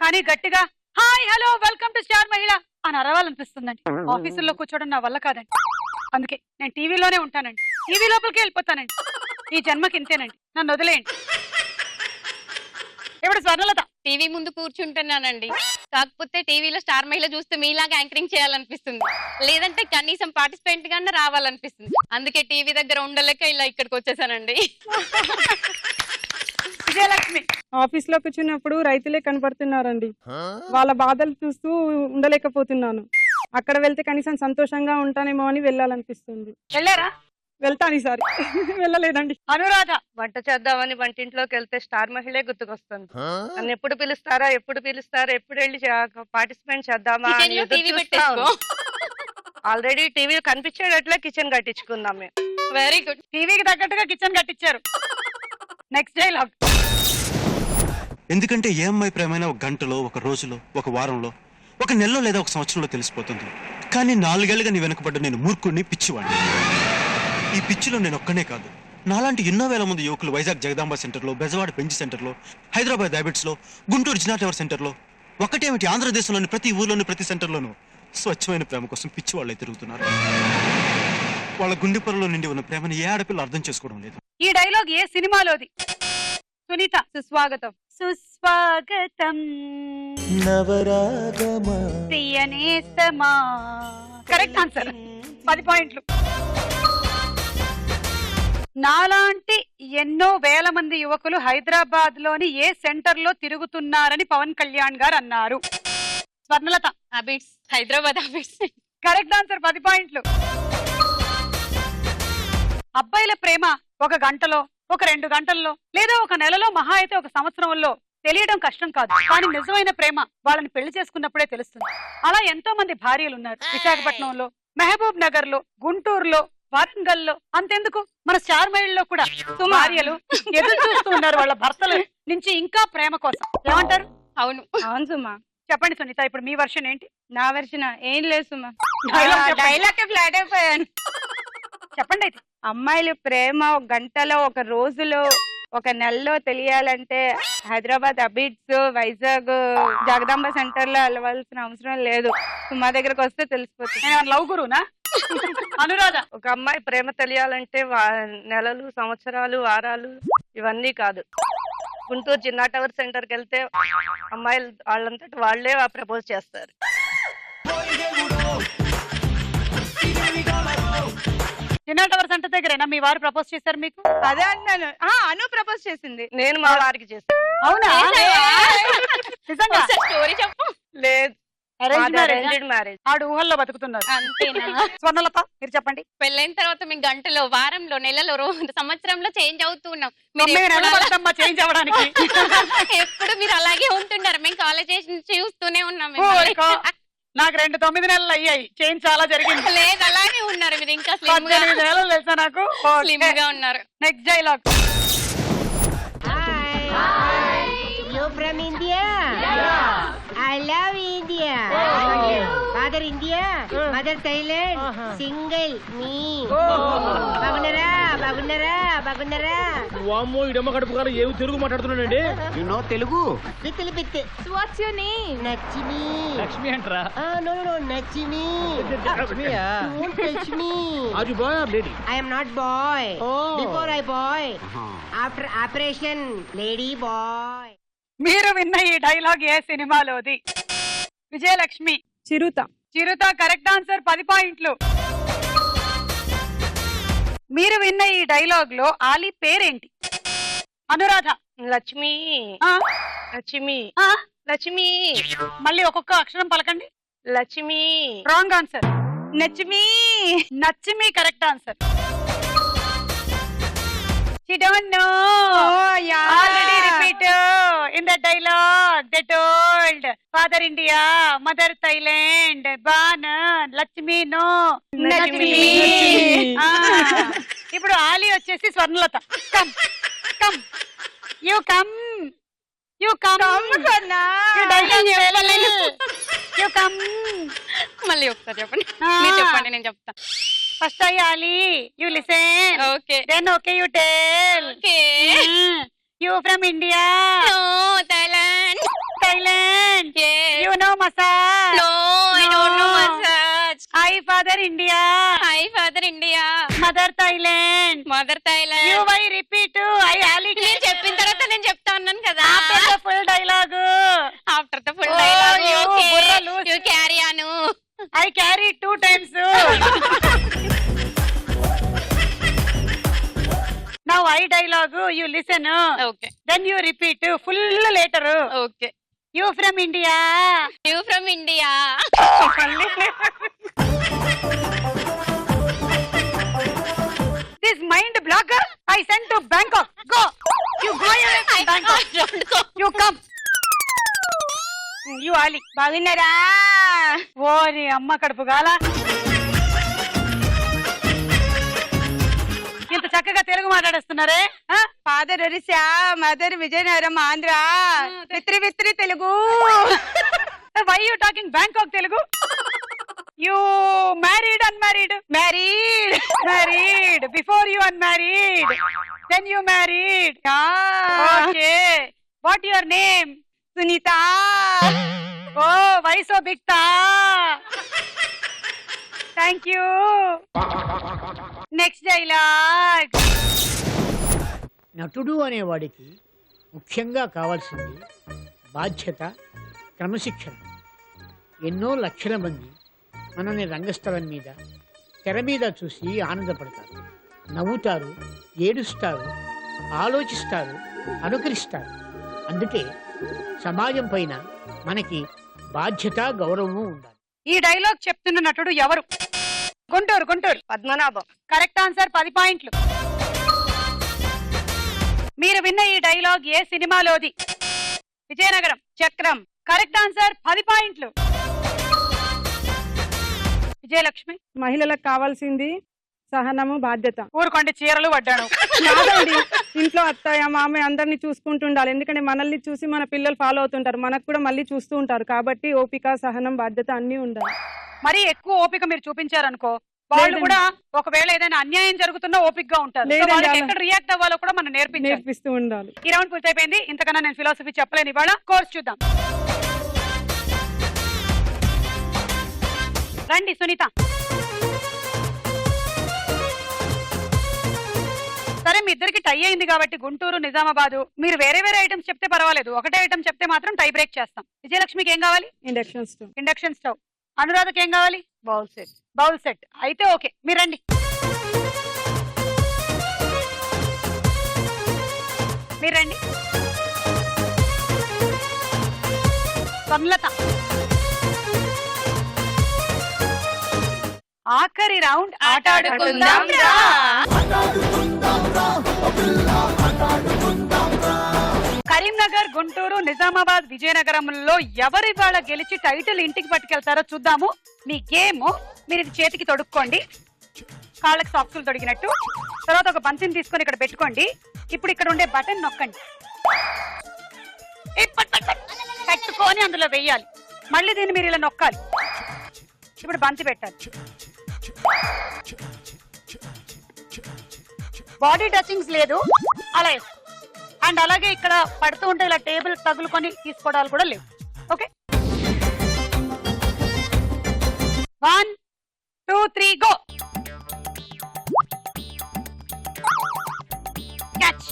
కానీ గట్టిగా hi hello welcome to star మహిళ అని అరవాలనిపిస్తుందండి. ఆఫీసుల్లో కూర్చోవడం నా వల్ల కాదండి. అందుకే నేను టీవీలోనే ఉంటానండి. టీవీ లోపలికి వెళ్ళిపోతానండి. ఈ జన్మకి ఇంతేనండి, నన్ను వదిలేయండి. ఇప్పుడు స్వర్ణలత. టీవీ ముందు కూర్చుంటున్నానండి, కాకపోతే టీవీలో స్టార్ మహిళ చూస్తే మీలాగా యాంకరింగ్ చేయాలనిపిస్తుంది, లేదంటే కనీసం పార్టిసిపెంట్ గానే రావాలనిపిస్తుంది. అందుకే టీవీ దగ్గర ఉండలేక ఇలా ఇక్కడికి వచ్చేసానండి. విజయలక్ష్మి. ఆఫీస్ లో కూర్చున్నప్పుడు రైతులే కనపడుతున్నారండి. వాళ్ళ బాధలు చూస్తూ ఉండలేకపోతున్నాను. అక్కడ వెళ్తే కనీసం సంతోషంగా ఉంటానేమో అని వెళ్ళాలనిపిస్తుంది. వెళ్ళారా? వెళ్తాను ఈసారి. వెళ్ళలేదండి. అనురాధ. వంట చేద్దామని వంటింట్లోకి వెళ్తే స్టార్ మహిళే గుర్తుకొస్తుంది. నన్ను ఎప్పుడు పిలుస్తారా ఎప్పుడు వెళ్ళి పార్టిసిపేట్ చేద్దామా అని టీవీ పెట్టేసుకో. ఆల్రెడీ టీవీ కనిపించేటట్లే కిచెన్ కట్టించుకుందాం మేము. Very good. టీవీకి తగ్గట్టుగా కిచెన్ కట్టించారు. Next dialogue. ఎందుకంటే ఏ అమ్మాయి ప్రేమైనా ఒక గంటలో, ఒక రోజులో, ఒక వారంలో, ఒక నెలలో లేదా ఒక సంవత్సరంలో తెలిసిపోతుంది. కానీ 4 ఏళ్లుగా నీ వెనకబడ్డ నేను మూర్ఖుడిని, పిచ్చివాడిని. ఈ పిచ్చిలో నేను ఒక్కనే కాదు, నాలాంటి ఎన్నో వేల మంది యువకులు వైజాగ్ జగదాంబ సెంటర్లో, బెజవాడ బెంచ్ సెంటర్లో, హైదరాబాద్ హ్యాబిట్స్లో, గుంటూరు జినాటవర్ సెంటర్లో, ఒకటేమిటి ఆంధ్రదేశంలోని ప్రతి ఊర్లోని ప్రతి సెంటర్లోనూ స్వచ్ఛమైన ప్రేమ కోసం పిచ్చి వాళ్ళే తిరుగుతున్నారు. వాళ్ళ గుండె పొరలో నిండి ఉన్న ప్రేమని ఏ ఆడపిల్ల అర్థం చేసుకోవడం లేదు. ఈ డైలాగ్ ఏ సినిమాలోది? సునీత. సుస్వాగతం. సుస్వాగతం నవరాగమా ప్రియనేస్తమా. Correct answer. 10 పాయింట్లు. నాలాంటి ఎన్నో వేల మంది యువకులు హైదరాబాద్ లోని ఏ సెంటర్ లో తిరుగుతున్నారని పవన్ కళ్యాణ్ గారు అన్నారు? Swarnalatha. Habits, Hyderabad habits. Correct answer. 10 పాయింట్లు. అబ్బాయిల ప్రేమ ఒక గంటలో, ఒక 2 గంటల్లో, లేదా ఒక నెలలో, మహా అయితే ఒక సంవత్సరంలో తెలియడం కష్టం కాదు. కానీ నిజమైన ప్రేమ వాళ్ళని పెళ్లి చేసుకున్నప్పుడే తెలుస్తుంది. అలా ఎంతో మంది భార్యలు ఉన్నారు. విశాఖపట్నంలో, మహబూబ్ నగర్ లో, గుంటూరులో, వరంగల్ లో, అంతెందుకు మన చార్మైల్ లో కూడా భార్యలు ఎదురు చూస్తూ ఉన్నారు వాళ్ళ భర్తల నుంచి ఇంకా ప్రేమ కోసం. ఏమంటారు? అవును అవును సుమా. చెప్పండి సునీత, ఇప్పుడు మీ వర్షన్ ఏంటి? నా వర్షన ఏం లేదు సుమా, Dialogue డైలాగ్ ఫ్లాట్ అయిపోయాను. చెప్పండి అయితే. అమ్మాయిలు ప్రేమ ఒక గంటలో, ఒక రోజులో, ఒక నెలలో తెలియాలంటే హైదరాబాద్ అబిడ్స్, వైజాగ్ జగదాంబ సెంటర్ లో వెళ్ళవలసిన అవసరం లేదు. సుమా దగ్గరకు వస్తే తెలిసిపోతుంది. నేను లవ్ గురునా? అనురాధ, ఒక అమ్మాయి ప్రేమ తెలియాలంటే నెలలు, సంవత్సరాలు, వారాలు ఇవన్నీ కాదు. గుంటూరు జిన్నా టవర్ సెంటర్కి వెళ్తే అమ్మాయిలు వాళ్ళంతటి వాళ్ళే ప్రపోజ్ చేస్తారు. జిన్నా టవర్ సెంటర్ దగ్గరేనా మీ వారు ప్రపోజ్ చేశారు మీకు? అదే అన్నాను. అను ప్రపోజ్ చేసింది. నేను మా వారికి చేస్తాను. అవునా? నిజంగా? స్టోరీ చెప్పు. లేదు, అరేంజ్డ్ మ్యారేజ్. ఆడు ఊహల్లో బతుకుతున్నారు. అంతేనా? స్వర్ణలత మీరు చెప్పండి. పెళ్ళైన తర్వాత మేము గంటలో, వారంలో, నెలలో, సంవత్సరంలో చేంజ్ అవుతూ ఉన్నాం. చేంజ్ అవ్వడానికి ఎప్పుడు మీరు అలాగే ఉంటున్నారు. మేము కాలేజ్ చూస్తూనే ఉన్నాం. నాకు 9 నెలలు అయ్యాయి, చేంజ్ చాలా జరిగింది. లేదు, అలాగే ఉన్నారు మీరు. ఇంకా 18 నెలలు తెలుసా నాకు. స్లిమ్ గా ఉన్నారు. Next dialogue. You from India? I love India. Father India, mother Thailand, single me. బాగున్నారా బాగున్నారా బాగున్నారా? వామ్మో ఇడమ్మ కడుపు కాలం ఏమి Telugu మాట్లాడుతున్నాడండి. You know Telugu? Little bit. What's your name? Nachimi. Lakshmi అంటరా? No, Nachimi. లక్ష్మియా? Don't touch me. Are you boy or lady? I am not boy. Oh. Before I boy. After operation, lady boy. మీరు విన్న ఈ డైలాగ్ ఏ సినిమాలోది? విజయలక్ష్మి. చిరుత. చిరుత కరెక్ట్ ఆన్సర్, 10 పాయింట్లు. మీరు విన్న ఈ డైలాగ్ లో ఆలీ పేరేంటి? అనురాధ. లక్ష్మి. లక్ష్మి. లక్ష్మి. మళ్ళీ ఒక్కొక్క అక్షరం పలకండి. Lakshmi. Wrong answer. Nachchimi. Nachchimi correct answer. She don't know. Oh, yeah. Already repeat in the dialogue. They told Father India, Mother Thailand, Bana, Lakshmi no. Lakshmi. ఇప్పుడు ఆలి వచ్చేసి Swarnalatha. Come, come. You come. You come. You dialogue. You come. మళ్ళీ ఒకసారి చెప్పండి. మీరు చెప్పండి, నేను చెప్తా. First I Ali, you listen. Okay. Then okay, you tell. Okay. You from India? No, Thailand. Thailand. Yes. You know massage? No, I don't know massage. Hi, Father India. Hi, Father India. Mother Thailand. Mother Thailand. You why repeat? I Ali. మీరు చెప్పిన తర్వాత నేను చెప్తా ఉన్నాను కదా. After the full dialogue. After the full dialogue. You Okay. burra loose. You carry on. I carry 2 times. Now I dialogue, you listen. Okay. Then you repeat full later. Okay. You from India? You from India? This mind blocker I sent to Bangkok. Go. You go away from Bangkok. Don't go. You come. You Ali. బాగున్నారా? ఓరి అమ్మ కడుపు గాల. ఇంత చక్కగా తెలుగు మాట్లాడేస్తున్నారే. Father Orissa, mother Vizianagaram, Andhra. విత్రి Telugu. Why you talking Bangkok Telugu? You married, unmarried? Married. Married. Before you unmarried. Then you married. Okay. What your name? Sunitha. Oh, why so big ta? Thank you. Next dialogue. నటుడు అనేవాడికి ముఖ్యంగా కావాల్సింది బాధ్యత, క్రమశిక్షణ. ఎన్నో లక్షల మంది మనల్ని రంగస్థలం మీద, తెర మీద చూసి ఆనందపడతారు, నవ్వుతారు, ఏడుస్తారు, ఆలోచిస్తారు, అనుకరిస్తారు. అందుకే సమాజం పైన మనకి బాధ్యత, గౌరవము ఉండాలి. ఈ డైలాగ్ చెప్తున్న నటుడు ఎవరు? గుంటూరు. పద్మనాభం. కరెక్ట్ ఆన్సర్, 10 పాయింట్లు. మీరు విన్న ఈ డైలాగ్ ఏ సినిమాలోది? విజయనగరం. చక్రం. Correct answer. 10 పాయింట్లు. విజయలక్ష్మి. మహిళలకు కావాల్సింది సహనము, బాధ్యత. ఊరుకోండి, చీరలు పడ్డాను. కాదండి, ఇంట్లో అత్తయ్య మామయ్య అందరినీ చూసుకుంటూ ఉండాలి. ఎందుకంటే మనల్ని చూసి మన పిల్లలు ఫాలో అవుతుంటారు, మనకు కూడా మళ్ళీ చూస్తూ ఉంటారు. కాబట్టి ఓపిక, సహనం, బాధ్యత అన్నీ ఉండాలి. మరి ఎక్కువ ఓపిక మీరు చూపించారనుకో, వాళ్ళు కూడా ఒకవేళ ఏదైనా అన్యాయం జరుగుతున్నా ఓపికగా ఉంటారు. సో వాళ్ళకి ఎక్కడ రియాక్ట్ అవ్వాలో కూడా మనం నేర్పిస్తూ ఉండాలి. ఈ రౌండ్ పూర్తయిపోయింది. ఇంతకన్నా నేను ఫిలాసఫీ చెప్పలేను. ఇవాళ కోర్స్ చూద్దాం. రండి సునీత. సరే, మీ ఇద్దరికి టై అయింది కాబట్టి గుంటూరు, నిజామాబాద్. మీరు వేరే వేరే ఐటమ్స్ చెప్తే పర్వాలేదు, ఒకటే ఐటమ్ చెప్తే మాత్రం టై బ్రేక్ చేస్తాం. విజయలక్ష్మికి ఏం కావాలి? Induction stove. Induction stove. అనురాధకి ఏం కావాలి? Bowl set. Bowl set. అయితే ఓకే, మీరు రండి. మీరు రండి. స్వర్ణలత. ఆఖరి రౌండ్ ఆటాడుకుందాం రా. కరీంనగర్, గుంటూరు, నిజామాబాద్, విజయనగరంలో ఎవరు ఇవాళ గెలిచి టైటిల్ ఇంటికి పట్టుకెళ్తారో చూద్దాము. మీ గేమ్, మీరు ఇది చేతికి తొడుక్కోండి, కాళ్ళకి సాక్సులు తొడిగినట్టు. తర్వాత ఒక బంతిని తీసుకొని ఇక్కడ పెట్టుకోండి. ఇప్పుడు ఇక్కడ ఉండే బటన్ నొక్కండి, పెట్టుకొని అందులో వెయ్యాలి. మళ్ళీ దీన్ని మీరు ఇలా నొక్కాలి. ఇప్పుడు బంతి పెట్టాలి. బాడీ టచింగ్స్ లేదు అలా. అండ్ అలాగే ఇక్కడ పడుతూ ఉంటే ఇలా టేబుల్ తగులుకొని తీసుకోవడాలు కూడా లేవు. Okay, 1 2 3 go. Catch.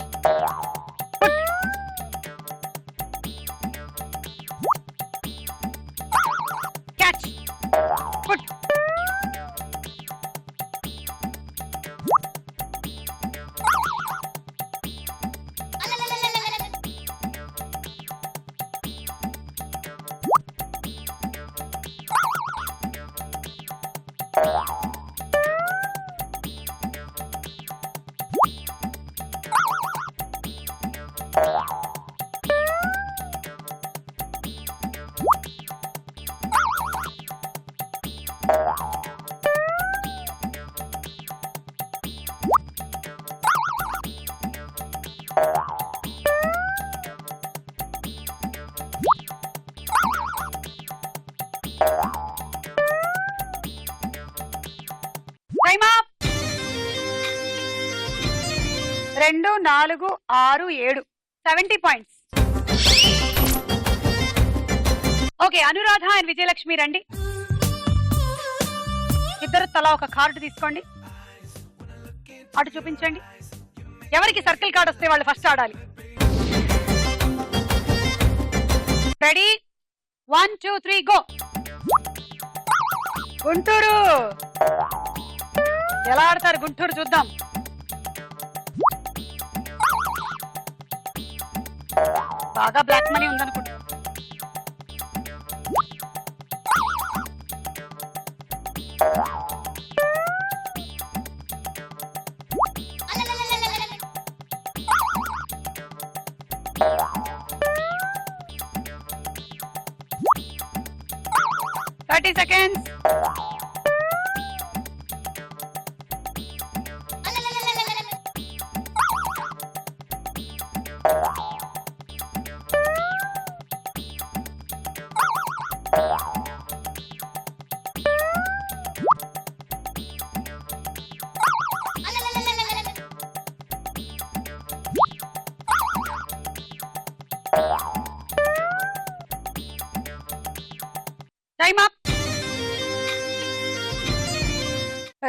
Catch. Put. Time up. 2 4 6 7 70 points. Okay, Anuradha and Vijayalakshmi రండి. ఇద్దరు తలా ఒక కార్డు తీసుకోండి, అటు చూపించండి. ఎవరికి సర్కిల్ కార్డ్ వస్తే వాళ్ళు ఫస్ట్ ఆడాలి. రెడీ? 1 2 3 గో. గుంటూరు. ఎలా ఆడతారు గుంటూరు చూద్దాం. బాగా బ్లాక్ మనీ ఉందనుకుంటా. Thirty seconds. Time up.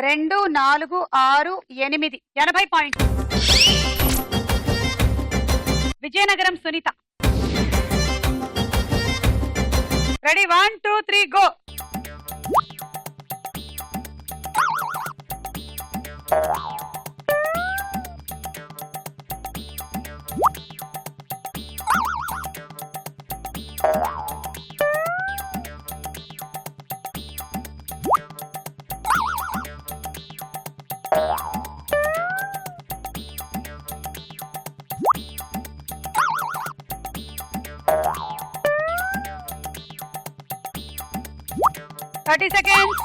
2 4 6 8 80 points. Vizianagaram Sunitha. Ready? 1 2 3 go. 30 seconds.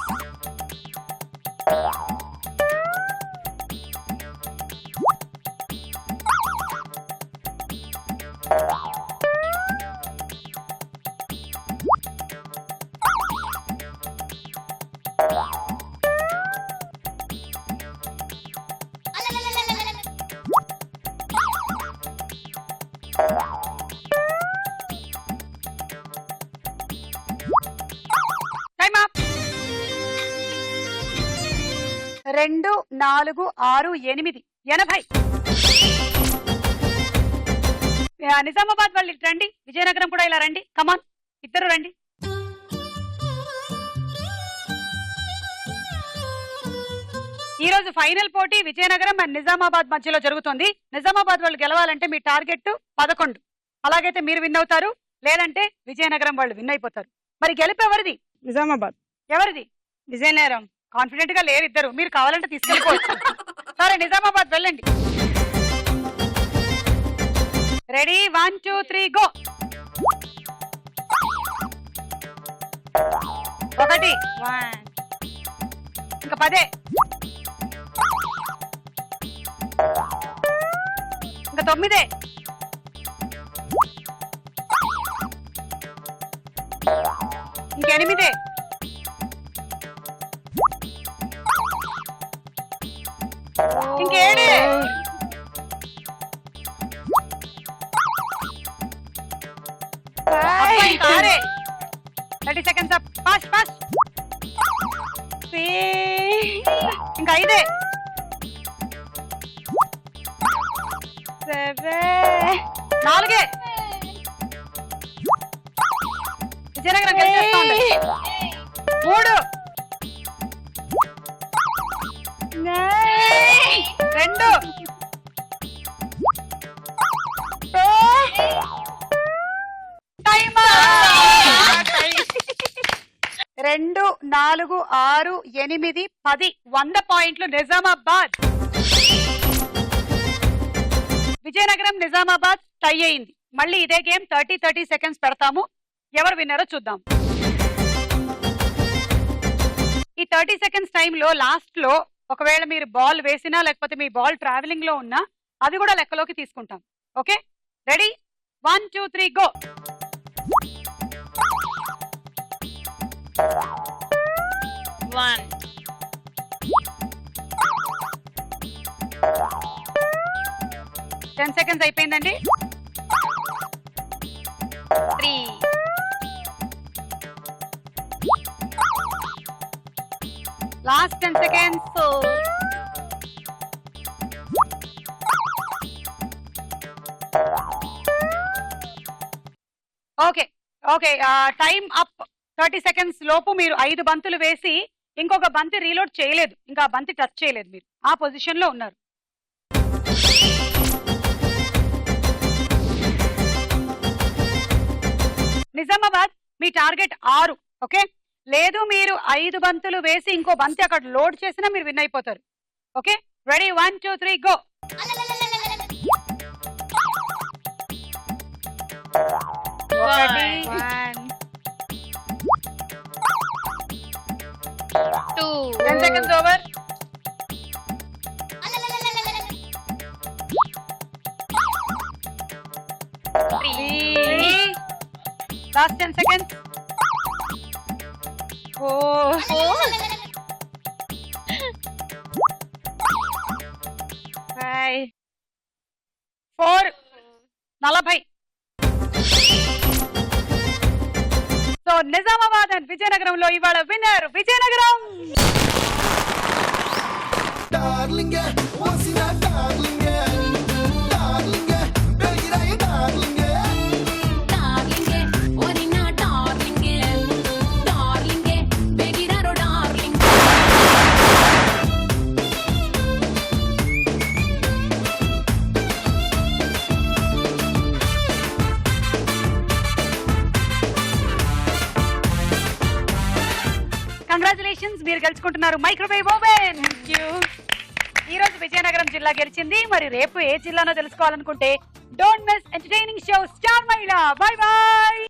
Time up. 2, 4, 6, 8, 80. Nizamabad వాళ్ళు ఇటు రండి, విజయనగరం కూడా ఇలా రండి. కమాన్, ఇద్దరు రండి. ఈ రోజు ఫైనల్ పోటీ విజయనగరం అండ్ నిజామాబాద్ మధ్యలో జరుగుతుంది. నిజామాబాద్ వాళ్ళు గెలవాలంటే మీ టార్గెట్ 11. అలాగైతే మీరు విన్ అవుతారు, లేదంటే విజయనగరం వాళ్ళు విన్ అయిపోతారు. మరి గెలుపు ఎవరిది? నిజామాబాద్. ఎవరిది? విజయనగరం. కాన్ఫిడెంట్ గా లేరు ఇద్దరు, మీరు కావాలంటే తీసుకెళ్ళిపోవచ్చు. సరే, నిజామాబాద్ వెళ్ళండి. Ready, 1, 2, 3 go. 1, ఇంకా 10, ఇంకా 9, ఇంకా 8, ఇంకా 7, ఇంకా 6. 30 seconds up. Fast fast. ఇంకా 5, 4. విజయనగరం గెలిచేస్తోంది. 3, 2, టైమ్. 2, 4, 6, 8, 10. 100 పాయింట్లు నిజామాబాద్. విజయనగరం నిజామాబాద్ టై అయింది. మళ్ళీ ఇదే గేమ్ 30 seconds పెడతాము. ఎవరు విన్నారో చూద్దాం. ఈ 30 seconds టైంలో లాస్ట్ లో ఒకవేళ మీరు బాల్ వేసినా లేకపోతే మీ బాల్ ట్రావెలింగ్ లో ఉన్నా అది కూడా లెక్కలోకి తీసుకుంటాం. Okay, ready, 1, 2, 3 go. 1, 10 seconds అయిపోయిందండి. 3, last 10 seconds. 4, okay okay, time up. 30 seconds లోపు మీరు 5 బంతులు వేసి ఇంకొక బంతి రీలోడ్ చేయలేదు, ఇంకా ఆ బంతి టచ్ చేయలేదు, మీరు ఆ పొజిషన్ లో ఉన్నారు. నిజామాబాద్ మీ టార్గెట్ 6. ఓకే, లేదు మీరు 5 బంతులు వేసి ఇంకో బంతి అక్కడ లోడ్ చేసినా మీరు విన్ అయిపోతారు. Okay, ready, 1, 2, 3 go. 2, 10 seconds over. 3, last 10 seconds. 4, 5, 4, 40. So Nizamabad and విజయనగరంలో ఇవాళ winner Vizianagaram. Darling, what's in that darling? Darling, baby, darling. Congratulations, మీరు గెలుచుకుంటున్నారు మైక్రోవేవ్ ఓవెన్. ఈ రోజు విజయనగరం జిల్లా గెలిచింది. మరి రేపు ఏ జిల్లానో తెలుసుకోవాలనుకుంటే don't miss entertaining show star Mahila. Bye by.